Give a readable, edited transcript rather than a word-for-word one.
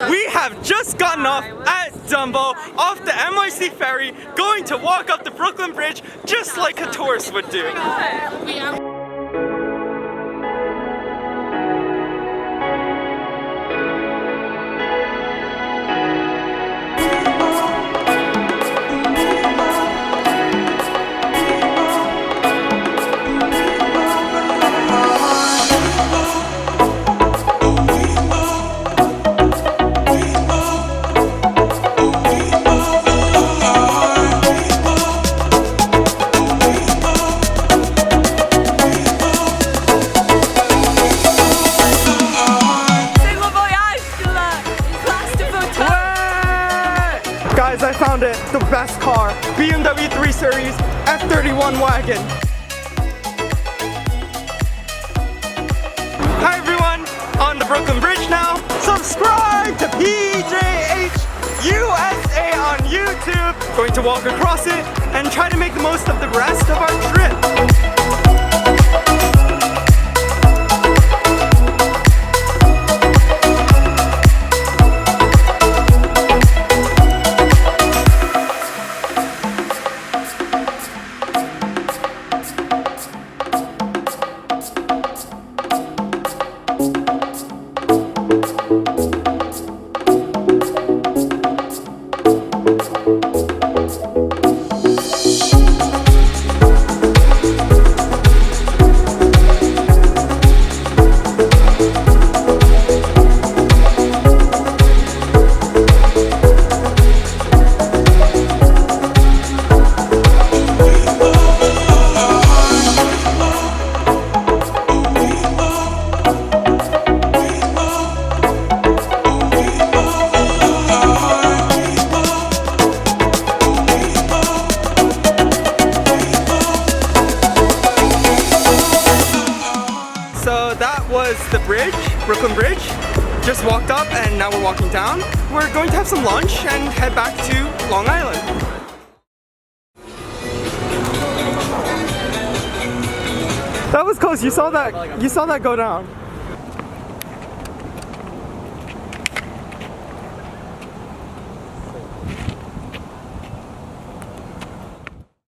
We have just gotten off at Dumbo, off the NYC ferry, going to walk up the Brooklyn Bridge just like a tourist would do. Guys, I found it, the best car, BMW 3 Series F31 wagon. Hi everyone, on the Brooklyn Bridge now. Subscribe to PJH USA on YouTube. Going to walk across it and try to make the most of the rest of our trip. So that was the bridge, Brooklyn Bridge. Just walked up and now we're walking down. We're going to have some lunch and head back to Long Island. That was close. You saw that go down.